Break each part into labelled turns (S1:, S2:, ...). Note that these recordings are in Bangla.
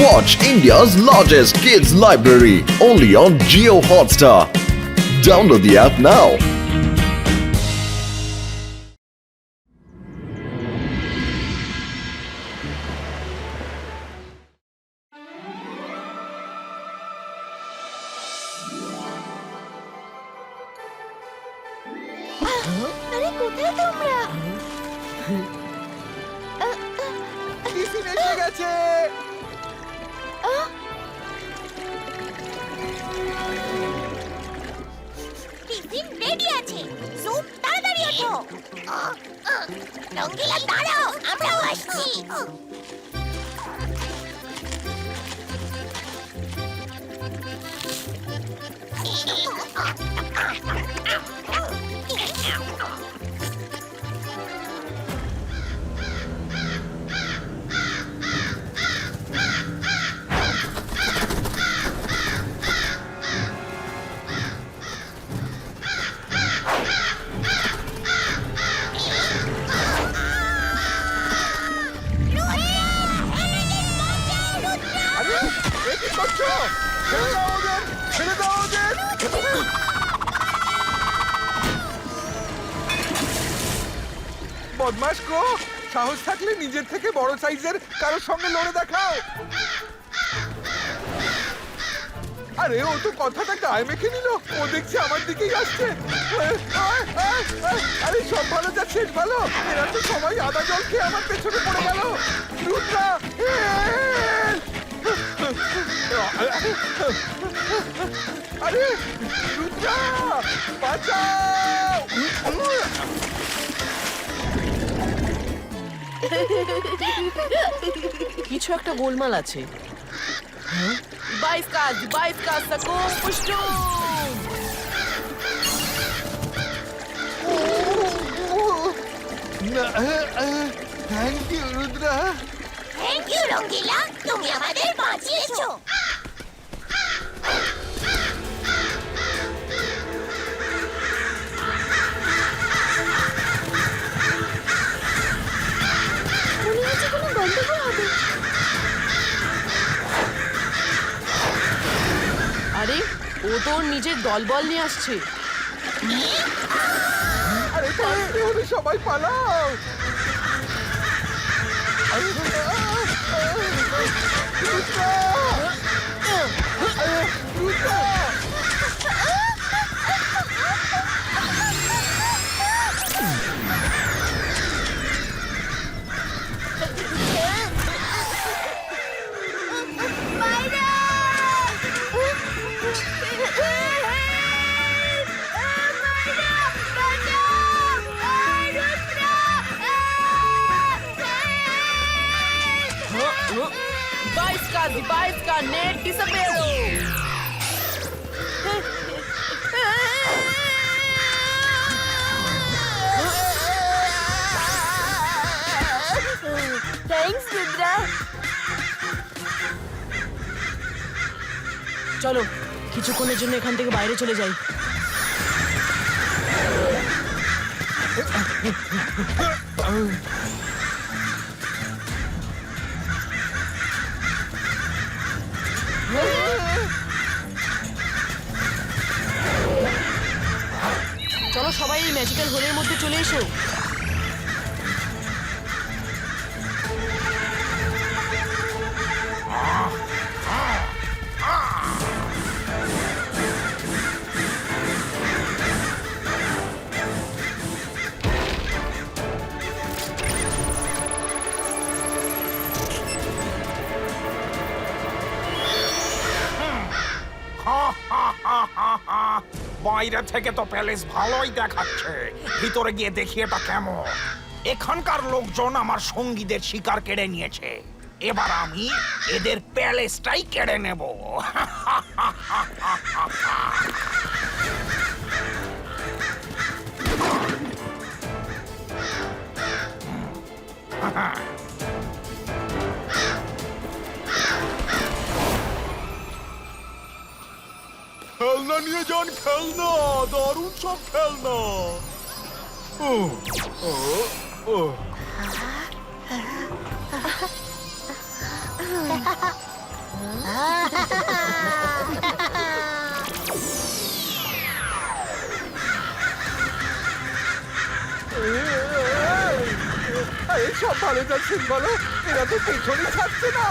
S1: Watch India's largest kids library only on Jio Hotstar. Download the app now.
S2: আরে কোথায় তোমরা?
S3: টিফিন এসে গেছে।
S2: টিফিন রেডি আছে। সুপ তাড়াতাড়ি ওঠো। রঙ্গিলা দাঁড়াও, আমরাও আসছি।
S3: আরে এ কি করছো? ছেড়ে দাও ওদের, ছেড়ে দাও ওদের। বদমাশ গো, সাহস থাকলে নিজের থেকে বড় সাইজের কারোর সঙ্গে লড়ে দেখাও। আরে ও তো কথাটা গায়ে মেখে নিল। ও দেখছি আমার দিকেই আসছে। আরে সব ভালো যা শেষ ভালো। এরা তো সবাই আদা জল খেয়ে আমার পেছনে পড়ে গেল। রুদ্রা, আরে রুদ্রা, বাঁচাও।
S4: কিছু একটা গোলমাল আছে। বাইশ কাজ সাকো পুষ্টু।
S3: Thank you Rudra.
S2: Thank you Rangila, তুমি আমাদের বাঁচিয়েছো। মনে হচ্ছে কোনো গন্ডগোল হবে।
S4: আরে ও তো ওর নিজের দলবল নিয়ে আসছে।
S3: আরে পারতে হলে সবাই পালাও। আরে, রুদ্রা! রুদ্রা!
S4: বাইশ का नेट डिसअपियर।
S2: থ্যাঙ্কস রুদ্রা।
S4: চলো কিছুক্ষণের জন্য এখান থেকে বাইরে চলে যাই। চলো সবাই এই ম্যাজিক্যাল হোলের মধ্যে চলে এসো।
S5: বাইরে থেকে তো প্যালেস ভালোই দেখাচ্ছে, ভিতরে গিয়ে দেখি এটা কেমন। এখানকার লোকজন আমার সঙ্গীদের শিকার কেড়ে নিয়েছে, এবার আমি এদের প্যালেসটাই কেড়ে নেব।
S3: খেলনা নিয়ে যান, খেলনা, দারুণ সব খেলনা। আরে সব ভালো যাচ্ছেন বলো, এরা তো পেছনে ছাড়ছে না।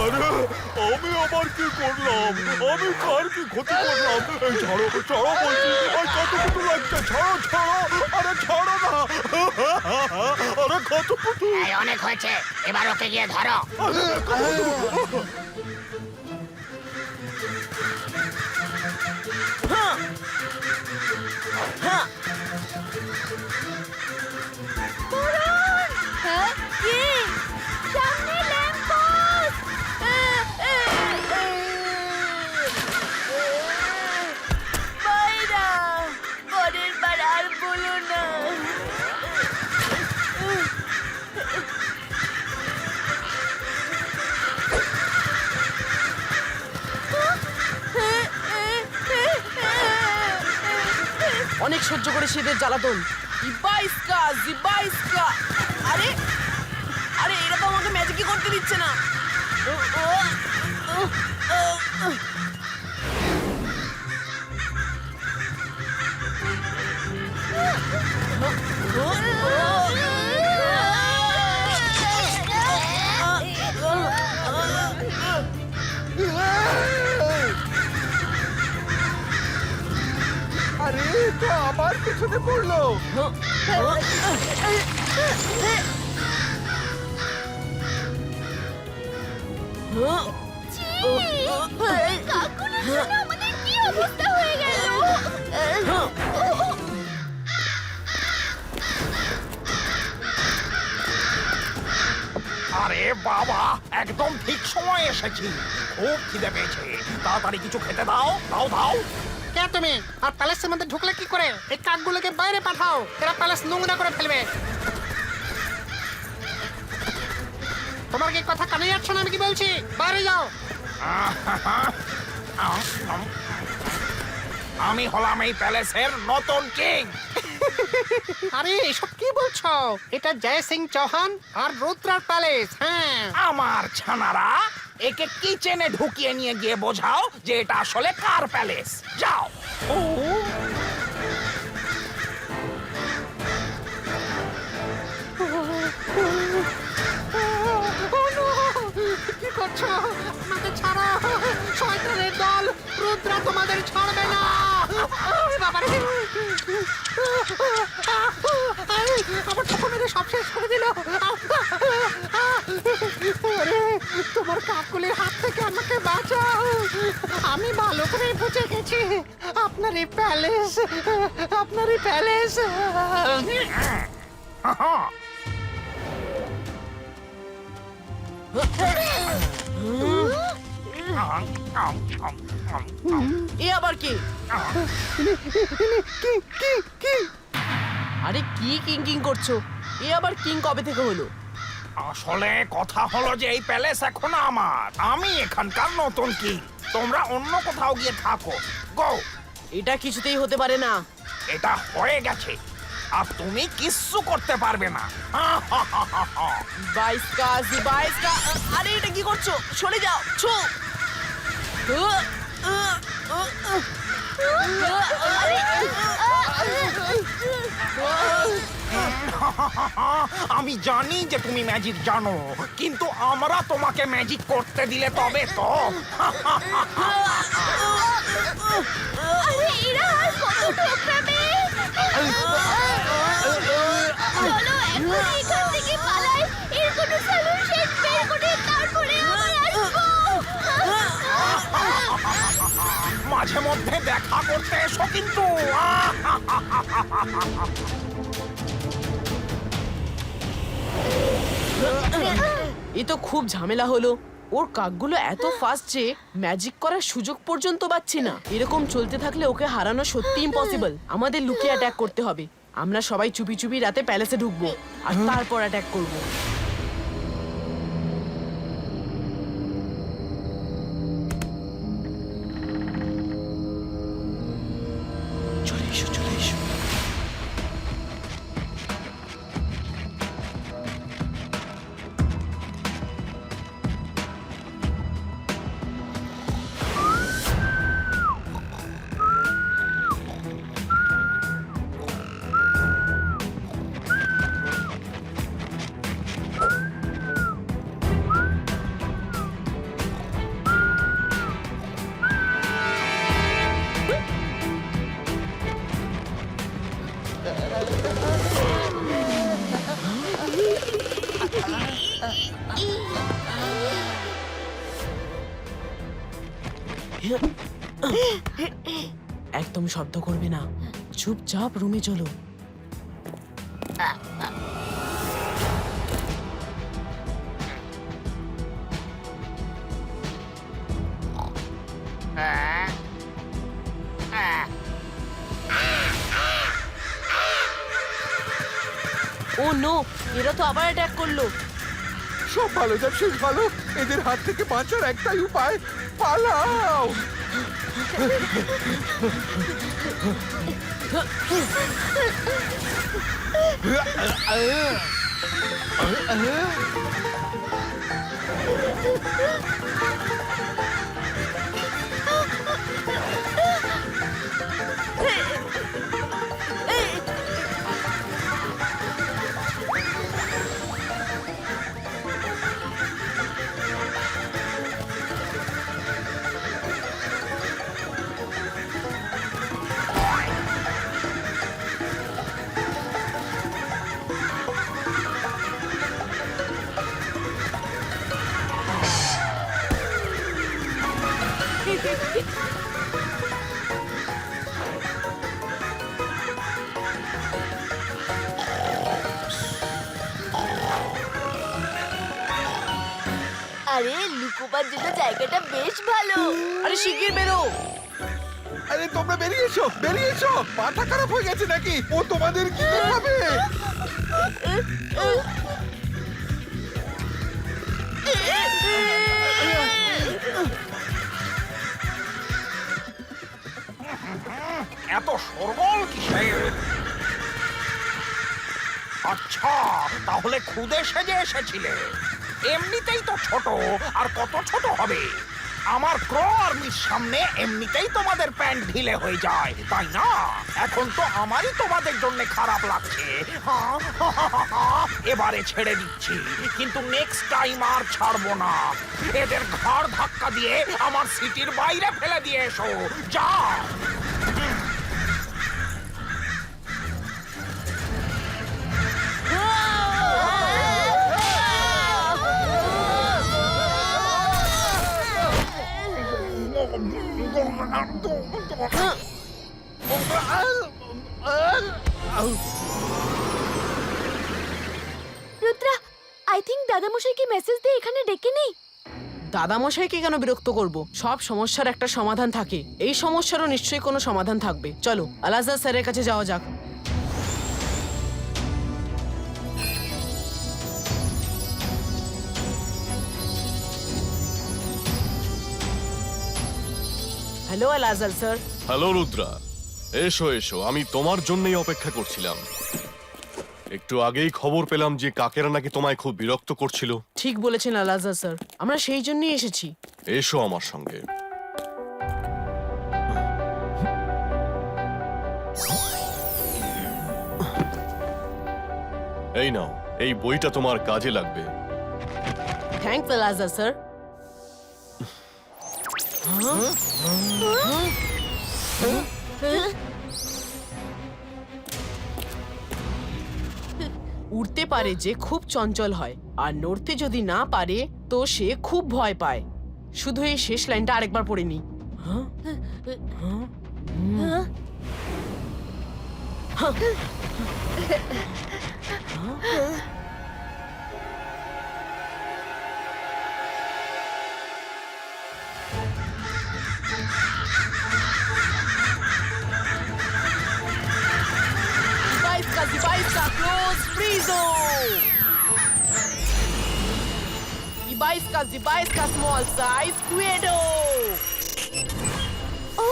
S6: আরে আমি আবার কি করলাম? আমি কার কি ক্ষতি করলাম? এই ছাড়ো ছাড়ো বলছি, আর কত কুটু লাগছে, ছাড়ো ছাড়ো, আরে ছাড়ো না, আরে কত কুটু।
S2: এই অনেক হয়েছে, এবার ওকে গিয়ে ধরো।
S4: হ্যাঁ কি
S2: সামনে ল্যাম্পপোস্ট।
S4: বাইরা পরের বার আর বলো না। অনেক সহ্য করে শীতের জ্বালাতন। জিবাইস্কা জিবাইস্কা। আরে আরে এরা তো আমাকে ম্যাজিকই করতে দিচ্ছে না।
S3: আরে তো আবার পেছনে পড়লো।
S2: কাকুর জন্য আমাদের কি অবস্থা হয়ে গেল?
S5: আরে বাবা, একদম ঠিক সময় এসেছি। খুব খিদে পেয়েছে, তাড়াতাড়ি কিছু খেতে দাও, দাও দাও।
S7: কে তুমি? আর প্যালেসের মধ্যে ঢুকলে কি করে? এই কাকগুলোকে বাইরে পাঠাও, এরা প্যালেস নোংরা করে ফেলবে। তোমার কি কথা কানে যাচ্ছে না? আমি কি বলছি? বাইরে যাও।
S5: আমি হলাম এই প্যালেসের নতুন কিং।
S7: আরে এসব কি বলছো? এটা জয় সিং চৌহান আর রুদ্রার প্যালেস। হ্যাঁ,
S5: আমার ছানারা, একে কিচেনে ঢুকিয়ে নিয়ে গিয়ে বোঝাও যে এটা আসলে কার প্যালেস। যাও।
S7: কি করছো? আমাকে ছাড়ো, শয়তানের দল। রুদ্রা তোমাদের ছাড়বে না। বাবারে, আমার চোখ মেরে সব শেষ করে দিল। আরে, তোমার কাকগুলির হাত থেকে আমাকে বাঁচাও। আমি ভালো করে বুঝে গেছি আপনার এই প্যালেস, আপনার এই প্যালেস।
S4: এ আবার কি? আরে কি কিং কিং করছো? এ আবার কিং কবে থেকে হলো?
S5: আসলে কথা হলো যে এই প্যালেস এখন আমার। আমি এখানকার নতুন কিং। তোমরা অন্য কোথাও গিয়ে থাকো। গো।
S4: এটা কিছুতেই হতে পারে না।
S5: এটা হয়ে গেছে, আর তুমি কিচ্ছু করতে পারবে না।
S4: বাইস্কা জিবাইস্কা। আরে এটা কি করছো? সরে যাও। ছু।
S5: আমি জানি যে তুমি ম্যাজিক জানো, কিন্তু আমরা তোমাকে ম্যাজিক করতে দিলে তবে তো।
S2: আরে এরা আর কত ঠোকরাবে?
S5: মাঝে মধ্যে দেখা করতে এসো কিন্তু।
S4: এ তো খুব ঝামেলা হলো। ওর কাকগুলো এত ফাস্ট যে ম্যাজিক করার সুযোগ পর্যন্ত পাচ্ছি না। এরকম চলতে থাকলে ওকে হারানো সত্যি ইম্পসিবল। আমাদের লুকিয়ে অ্যাটাক করতে হবে। আমরা সবাই চুপি চুপি রাতে প্যালেসে ঢুকবো আর তারপর অ্যাটাক করবো। চলে এসো, চলে এসো। একদম শব্দ করবে না, চুপচাপ রুমে চলো। ও নো, এরা তো আবার অ্যাটাক করলো।
S3: সব ভালো যাক শেষ ভালো। এদের হাত থেকে বাঁচার একটাই উপায়, পালাও।
S2: আরে লুকোবার জন্য জায়গাটা বেশ ভালো।
S4: আরে শিগগির বেরো।
S3: আরে তোমরা বেরিয়ে এসো, বেরিয়ে এসো। মাথা খারাপ হয়ে গেছে নাকি? ও তোমাদের কি দেখাবে?
S5: এত শোরগোল কিসের? আচ্ছা, তাহলে খুদে সেজে এসেছিলে। এমনিতেই তো ছোট, আর কত ছোট হবে? আমার ক্রো আর্মির সামনে এমনিতেই তোমাদের প্যান্ট ঢিলে হয়ে যায়, তাই না? এখন তো আমারই তোমাদের জন্য খারাপ লাগছে। এবারে ছেড়ে দিচ্ছি, কিন্তু নেক্সট টাইম আর ছাড়বো না। এদের ঘাড় ধাক্কা দিয়ে আমার সিটির বাইরে ফেলে দিয়ে এসো, যাও।
S2: রুদ্রা, আই থিংক দাদামশাইকে মেসেজ দিয়ে এখানে ডেকে নেই।
S4: দাদামশাইকে কেন বিরক্ত করব? সব সমস্যার একটা সমাধান থাকে। এই সমস্যারও নিশ্চয়ই কোনো সমাধান থাকবে। চলো আলাজার স্যারের কাছে যাওয়া যাক। Hello Alazar sir.
S6: Hello Rudra, এসো এসো, আমি তোমার জন্যই অপেক্ষা করছিলাম। একটু আগেই খবর পেলাম যে কাকেরা নাকি তোমায় খুব বিরক্ত করছিল।
S4: ঠিক বলেছেন আলাজার স্যার, আমরা সেই জন্যই এসেছি।
S6: এসো আমার সঙ্গে। এই নাও, এই বইটা তোমার কাজে লাগবে।
S4: Thanks Alazar sir. উড়তে পারে যে খুব চঞ্চল হয়, আর নড়তে যদি না পারে তো সে খুব ভয় পায়। শুধু এই শেষ লাইনটা আরেকবার পড়ে নি। Ibaiska, close, frizo! Ibaiska, small size, Quedo!
S2: ও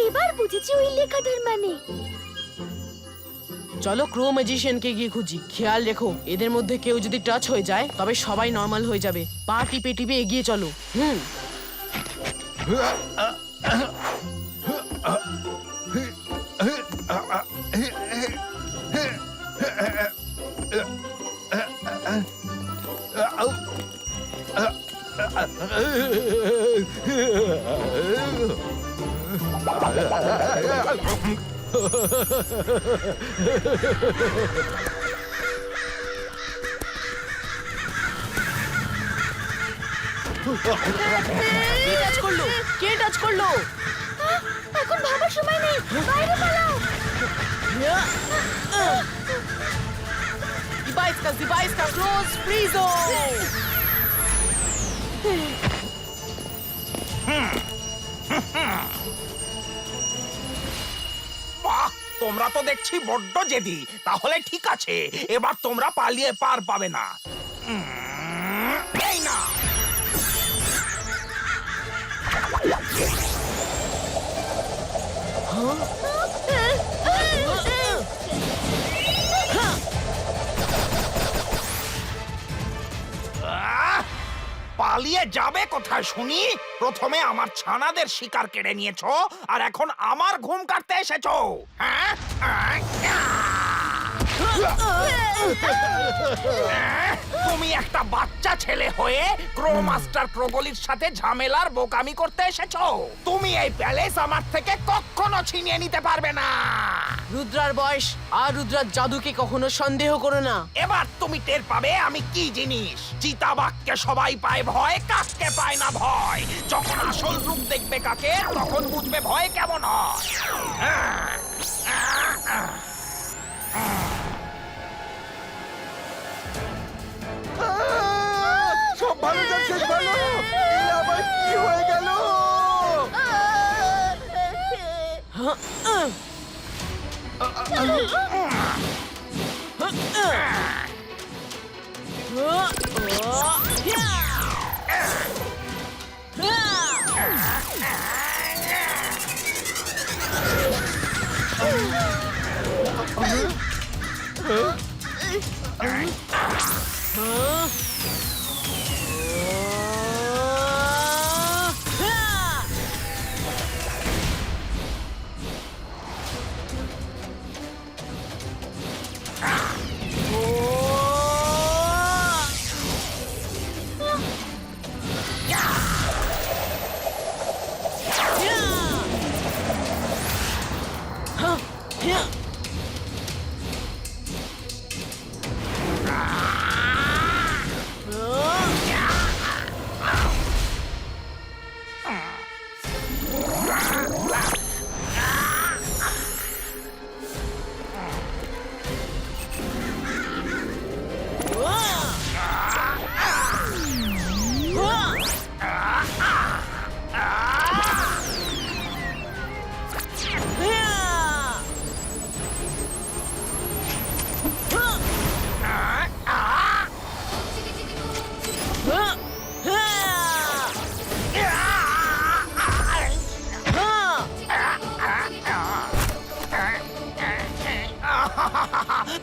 S2: এবার বুঝেছি ওই লেখাটার মানে।
S4: চলো ক্রো ম্যাজিশিয়ানকে গিয়ে খুঁজি। খেয়াল রেখো, এদের মধ্যে কেউ যদি টাচ হয়ে যায় তবে সবাই নর্মাল হয়ে যাবে। পা টিপে টিপে এগিয়ে চলো। কে টাচ করলো? কে টাচ করলো?
S2: এখন ভাবার সময় নেই, বাইরে পালাও।
S4: Ibaiska, close, frizo!
S5: বাহ, তোমরা তো দেখছি বড্ড জেদি। তাহলে ঠিক আছে, এবার তোমরা পালিয়ে পার পাবে না। এই না, পালিয়ে যাবে কোথায় শুনি? প্রথমে আমার ছানাদের শিকার কেড়ে নিয়েছো, আর এখন আমার ঘুম কাটতে এসেছো। হ্যাঁ, তুমি একটা বাচ্চা ছেলে হয়ে ক্রো মাস্টার ক্রোগলির সাথে ঝামেলার বোকামি করতে এসেছো। তুমি এই প্যালেস আমার থেকে কখনো ছিনিয়ে নিতে পারবে না।
S4: রুদ্রার বয়স আর রুদ্রার জাদুকে কখনো সন্দেহ করো না।
S5: এবার তুমি টের পাবে আমি কি জিনিস। চিতাবাঘকে সবাই পায় ভয়, কাককে পায় না ভয়। যখন আসল রূপ দেখবে কাকে, তখন বুঝবে ভয় কেমন হয়।
S3: সব ভালো যাচ্ছে, ভালো। এই আবার কি হয়ে গেল?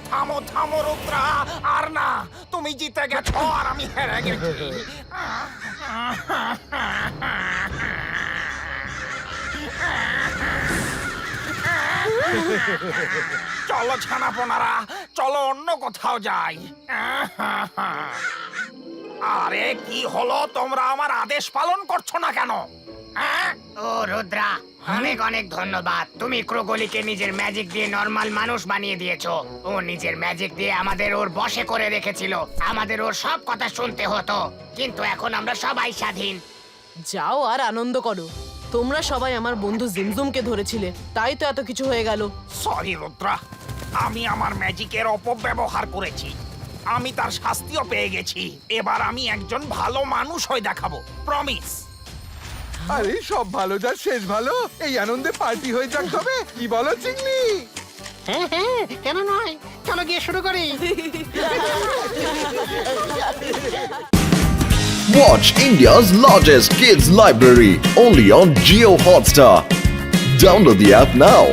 S5: থামো থামো রুদ্রা, আর না। তুমি জিতে গেছো আর আমি হেরে গেছি। চলো ছানাপোনারা, চলো অন্য কোথাও যাই। আরে কি হলো, তোমরা আমার আদেশ পালন করছো না কেন?
S8: ও রুদ্রা, অনেক অনেক ধন্যবাদ। তুমি ক্রোগলিকে নিজের ম্যাজিক দিয়ে নরমাল মানুষ বানিয়ে দিয়েছো। ও নিজের ম্যাজিক দিয়ে আমাদের ওর বশে করে রেখেছিল। আমাদের ওর সব কথা শুনতে হতো, কিন্তু এখন আমরা সবাই স্বাধীন।
S4: যাও আর আনন্দ করো। তোমরা সবাই আমার বন্ধু জিমজুমকে ধরেছিলে, তাই তো এত কিছু হয়ে গেল।
S5: সরি রুদ্রা, আমি আমার ম্যাজিকের অপব্যবহার করেছি। আমি তার শাস্তিও পেয়ে গেছি। এবার আমি একজন ভালো মানুষ হয়ে দেখাবো, প্রমিস।
S3: আরে সব ভালো যার শেষ ভালো, এই আনন্দে পার্টি হয়ে যাক তবে, কি বলো চিংড়ি?
S7: হ্যাঁ হ্যাঁ, কেন নয়, চলো গিয়ে শুরু করি।
S1: Watch India's largest kids library only on Geo Hotstar. Download the app now.